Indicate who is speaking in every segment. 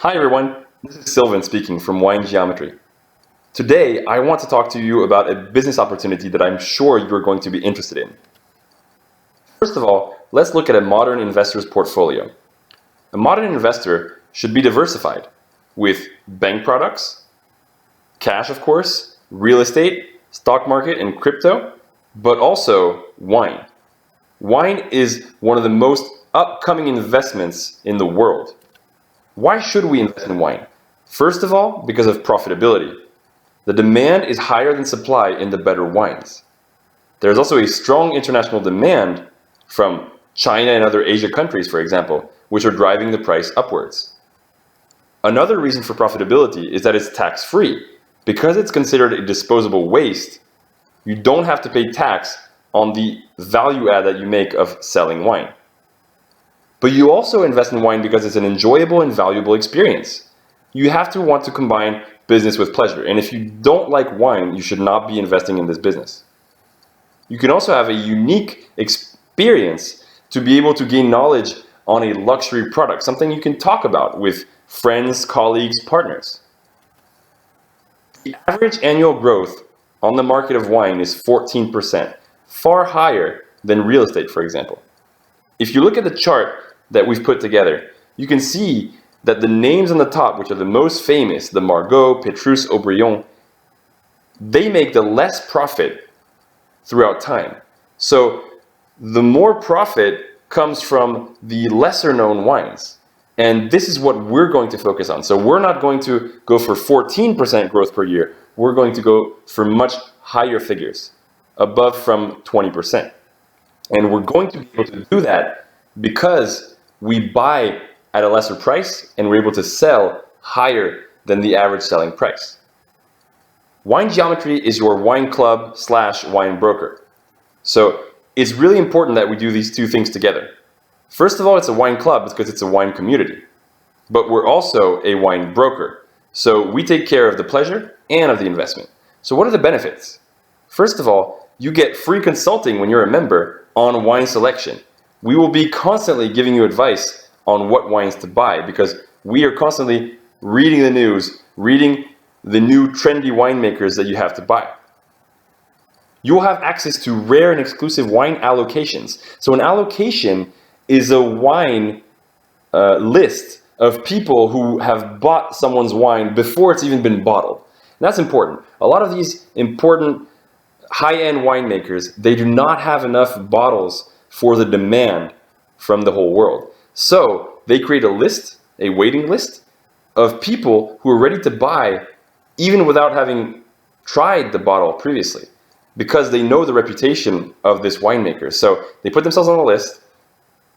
Speaker 1: Hi everyone, this is Sylvan speaking from Wine Geometry. Today I want to talk to you about a business opportunity that I'm sure you're going to be interested in. First of all, let's look at a modern investor's portfolio. A modern investor should be diversified with bank products, cash of course, real estate, stock market and crypto, but also wine. Wine is one of the most upcoming investments in the world. Why should we invest in wine? First of all, because of profitability. The demand is higher than supply in the better wines. There's also a strong international demand from China and other Asia countries, for example, which are driving the price upwards. Another reason for profitability is that it's tax-free. Because it's considered a disposable waste, you don't have to pay tax on the value add that you make of selling wine. But you also invest in wine because it's an enjoyable and valuable experience. You have to want to combine business with pleasure. And if you don't like wine, you should not be investing in this business. You can also have a unique experience to be able to gain knowledge on a luxury product, something you can talk about with friends, colleagues, partners. The average annual growth on the market of wine is 14%, far higher than real estate, for example. If you look at the chart that we've put together, you can see that the names on the top, which are the most famous, the Margaux, Petrus, Aubryon, they make the less profit throughout time. So the more profit comes from the lesser known wines. And this is what we're going to focus on. So we're not going to go for 14% growth per year. We're going to go for much higher figures, above from 20%. And we're going to be able to do that because we buy at a lesser price and we're able to sell higher than the average selling price. Wine Geometry is your wine club / wine broker. So it's really important that we do these two things together. First of all, it's a wine club because it's a wine community. But we're also a wine broker. So we take care of the pleasure and of the investment. So what are the benefits? First of all, you get free consulting when you're a member on wine selection. We will be constantly giving you advice on what wines to buy because we are constantly reading the news, reading the new trendy winemakers that you have to buy. You will have access to rare and exclusive wine allocations. So an allocation is a wine list of people who have bought someone's wine before it's even been bottled. And that's important. A lot of these important high-end winemakers, they do not have enough bottles for the demand from the whole world. So they create a list, a waiting list, of people who are ready to buy even without having tried the bottle previously, because they know the reputation of this winemaker. So they put themselves on a list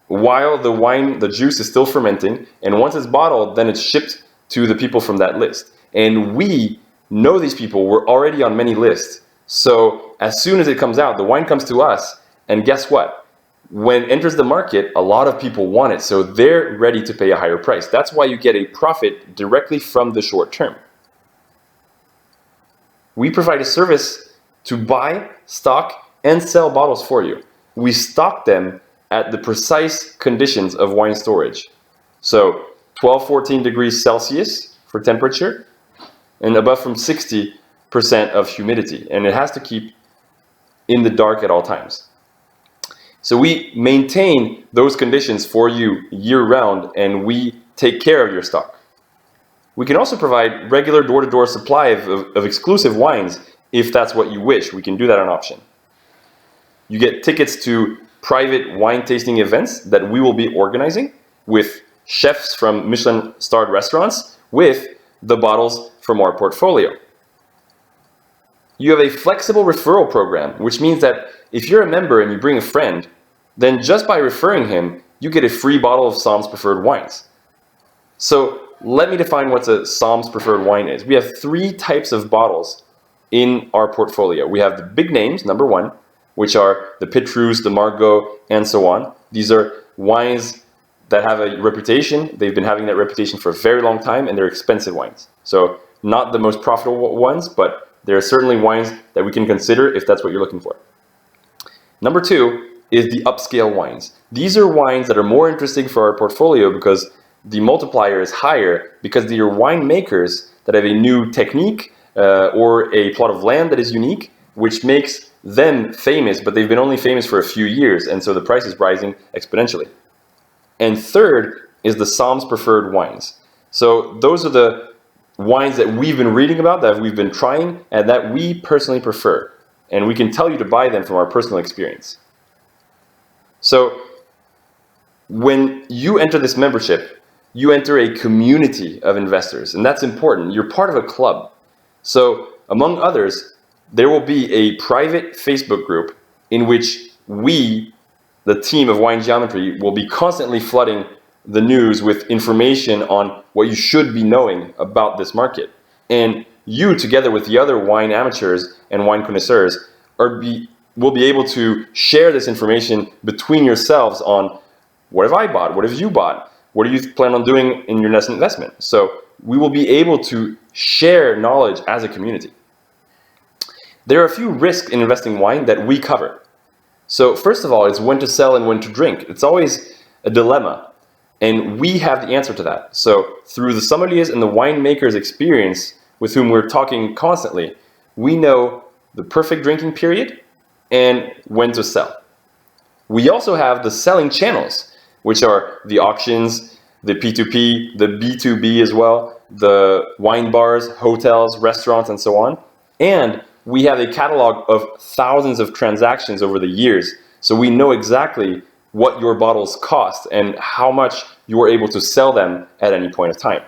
Speaker 1: while the juice is still fermenting, and once it's bottled, then it's shipped to the people from that list. And we know these people, we're already on many lists. So as soon as it comes out, the wine comes to us, and guess what? When it enters the market, a lot of people want it, so they're ready to pay a higher price. That's why you get a profit directly from the short term. We provide a service to buy, stock, and sell bottles for you. We stock them at the precise conditions of wine storage. So 12-14 degrees Celsius for temperature, and above from 60% of humidity, and it has to keep in the dark at all times. So we maintain those conditions for you year-round, and we take care of your stock. We can also provide regular door-to-door supply of exclusive wines if that's what you wish. We can do that on option. You get tickets to private wine tasting events that we will be organizing with chefs from Michelin-starred restaurants with the bottles from our portfolio. You have a flexible referral program, which means that if you're a member and you bring a friend, then just by referring him, you get a free bottle of Somm's Preferred Wines. So let me define what a Somm's Preferred Wine is. We have 3 types of bottles in our portfolio. We have the big names, number 1, which are the Petrus, the Margaux, and so on. These are wines that have a reputation. They've been having that reputation for a very long time, and they're expensive wines. So not the most profitable ones, but there are certainly wines that we can consider if that's what you're looking for. Number 2 is the upscale wines. These are wines that are more interesting for our portfolio because the multiplier is higher because they are winemakers that have a new technique or a plot of land that is unique, which makes them famous, but they've been only famous for a few years, and so the price is rising exponentially. And third is the Psalms preferred wines. So those are the wines that we've been reading about, that we've been trying, and that we personally prefer. And we can tell you to buy them from our personal experience. So when you enter this membership, you enter a community of investors, and that's important. You're part of a club. So among others, there will be a private Facebook group in which we, the team of Wine Geometry, will be constantly flooding the news with information on what you should be knowing about this market. And you, together with the other wine amateurs and wine connoisseurs, will be able to share this information between yourselves on what have I bought, what have you bought, what do you plan on doing in your next investment. So we will be able to share knowledge as a community. There are a few risks in investing in wine that we cover. So first of all, it's when to sell and when to drink. It's always a dilemma, and we have the answer to that. So through the sommeliers and the winemakers' experience with whom we're talking constantly, we know the perfect drinking period and when to sell. We also have the selling channels, which are the auctions, the P2P, the B2B as well, the wine bars, hotels, restaurants, and so on. And we have a catalog of thousands of transactions over the years, so we know exactly what your bottles cost and how much you are able to sell them at any point of time.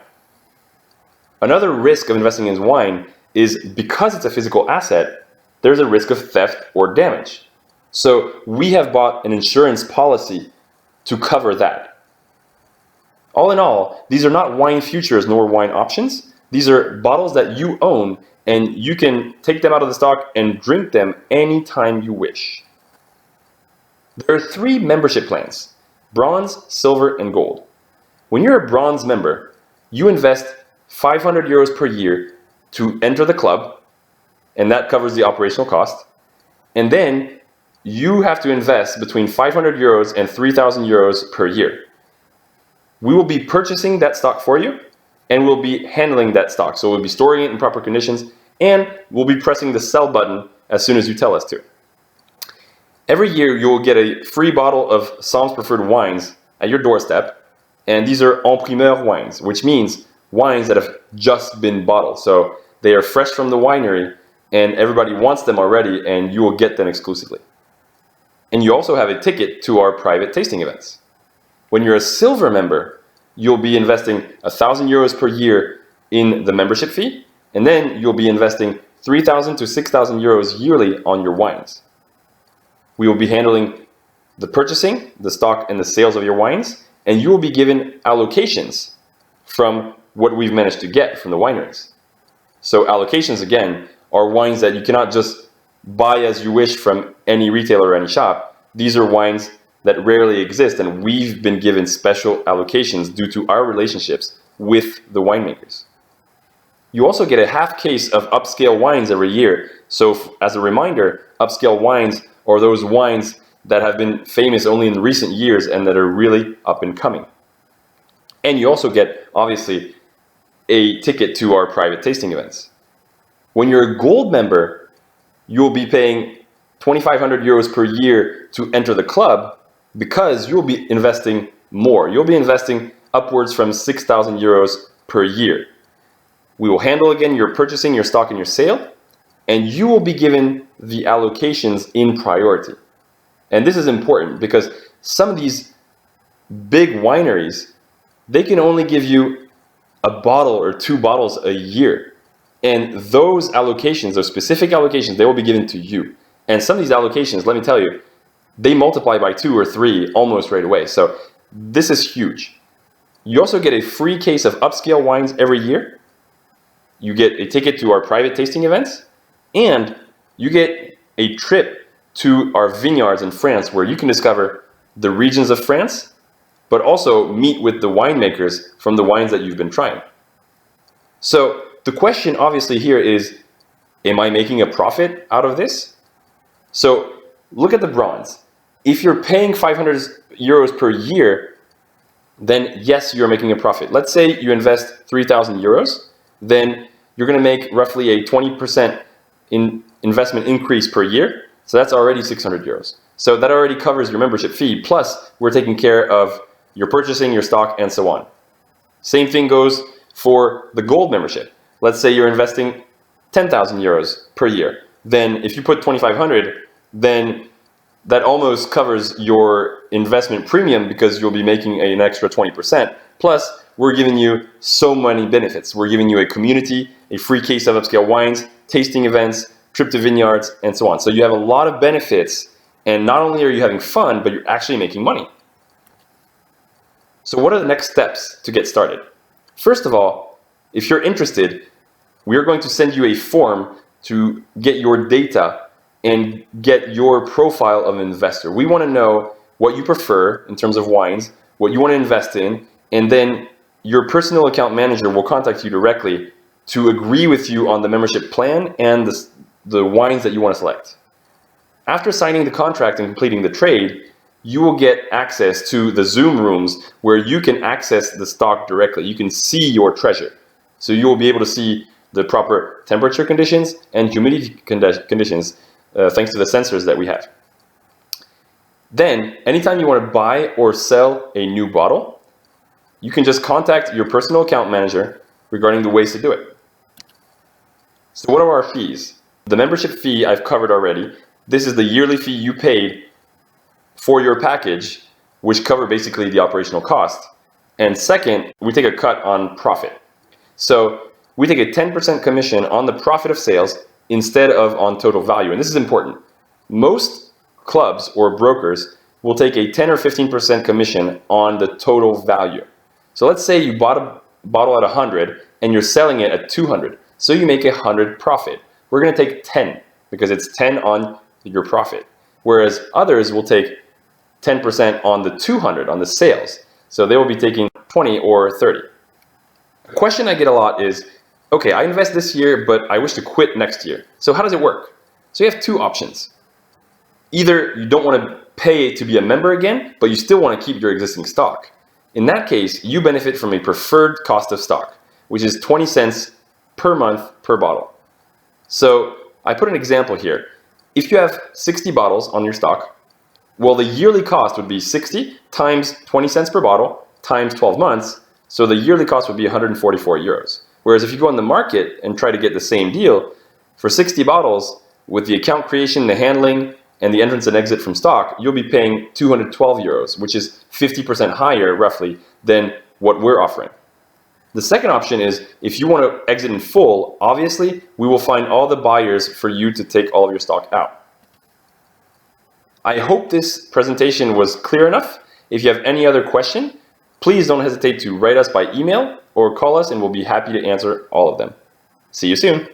Speaker 1: Another risk of investing in wine is because it's a physical asset, there's a risk of theft or damage. So we have bought an insurance policy to cover that. All in all, these are not wine futures nor wine options. These are bottles that you own, and you can take them out of the stock and drink them anytime you wish. There are 3 membership plans: bronze, silver, and gold. When you're a bronze member, you invest 500 euros per year to enter the club, and that covers the operational cost. And then you have to invest between 500 euros and 3,000 euros per year. We will be purchasing that stock for you, and we'll be handling that stock. So we'll be storing it in proper conditions, and we'll be pressing the sell button as soon as you tell us to. Every year, you'll get a free bottle of Psalms preferred wines at your doorstep, and these are en primeur wines, which means wines that have just been bottled. So they are fresh from the winery, and everybody wants them already, and you will get them exclusively. And you also have a ticket to our private tasting events. When you're a silver member, you'll be investing 1,000 euros per year in the membership fee, and then you'll be investing 3,000 to 6,000 euros yearly on your wines. We will be handling the purchasing, the stock, and the sales of your wines, and you will be given allocations from what we've managed to get from the wineries. So allocations, again, are wines that you cannot just buy as you wish from any retailer or any shop. These are wines that rarely exist, and we've been given special allocations due to our relationships with the winemakers. You also get a half case of upscale wines every year. So as a reminder, upscale wines are those wines that have been famous only in recent years and that are really up and coming. And you also get, obviously, a ticket to our private tasting events. When you're a gold member, you'll be paying 2,500 euros per year to enter the club because you'll be investing more. You'll be investing upwards from 6,000 euros per year. We will handle, again, your purchasing, your stock, and your sale, and you will be given the allocations in priority. And this is important because some of these big wineries, they can only give you a bottle or 2 bottles a year. And those allocations, those specific allocations, they will be given to you. And some of these allocations, let me tell you, they multiply by 2 or 3 almost right away. So this is huge. You also get a free case of upscale wines every year. You get a ticket to our private tasting events, and you get a trip to our vineyards in France where you can discover the regions of France, but also meet with the winemakers from the wines that you've been trying. So the question obviously here is, am I making a profit out of this? So look at the bronze. If you're paying 500 euros per year, then yes, you're making a profit. Let's say you invest 3,000 euros, then you're going to make roughly a 20% investment increase per year. So that's already 600 euros. So that already covers your membership fee. Plus, we're taking care of your purchasing, your stock, and so on. Same thing goes for the gold membership. Let's say you're investing 10,000 euros per year. Then if you put 2,500, then that almost covers your investment premium because you'll be making an extra 20%. Plus, we're giving you so many benefits. We're giving you a community, a free case of upscale wines, tasting events, trip to vineyards, and so on. So you have a lot of benefits, and not only are you having fun, but you're actually making money. So what are the next steps to get started? First of all, if you're interested, we're going to send you a form to get your data and get your profile of an investor. We want to know what you prefer in terms of wines, what you want to invest in, and then your personal account manager will contact you directly to agree with you on the membership plan and the wines that you want to select. After signing the contract and completing the trade, you will get access to the Zoom rooms where you can access the stock directly. You can see your treasure. So you will be able to see the proper temperature conditions and humidity conditions thanks to the sensors that we have. Then, anytime you want to buy or sell a new bottle, you can just contact your personal account manager regarding the ways to do it. So what are our fees? The membership fee I've covered already. This is the yearly fee you paid for your package, which cover basically the operational cost. And second, we take a cut on profit. So we take a 10% commission on the profit of sales instead of on total value. And this is important. Most clubs or brokers will take a 10 or 15% commission on the total value. So let's say you bought a bottle at 100 and you're selling it at 200. So you make 100 profit. We're going to take 10 because it's 10 on your profit. Whereas others will take 10% on the 200 on the sales. So they will be taking 20 or 30. A question I get a lot is, okay, I invest this year, but I wish to quit next year. So how does it work? So you have two options. Either you don't want to pay to be a member again, but you still want to keep your existing stock. In that case, you benefit from a preferred cost of stock, which is 20 cents per month per bottle. So I put an example here. If you have 60 bottles on your stock, well, the yearly cost would be 60 times 20 cents per bottle times 12 months. So the yearly cost would be 144 euros. Whereas if you go on the market and try to get the same deal, for 60 bottles, with the account creation, the handling, and the entrance and exit from stock, you'll be paying 212 euros, which is 50% higher, roughly, than what we're offering. The second option is, if you want to exit in full, obviously, we will find all the buyers for you to take all of your stock out. I hope this presentation was clear enough. If you have any other question, please don't hesitate to write us by email or call us and we'll be happy to answer all of them. See you soon.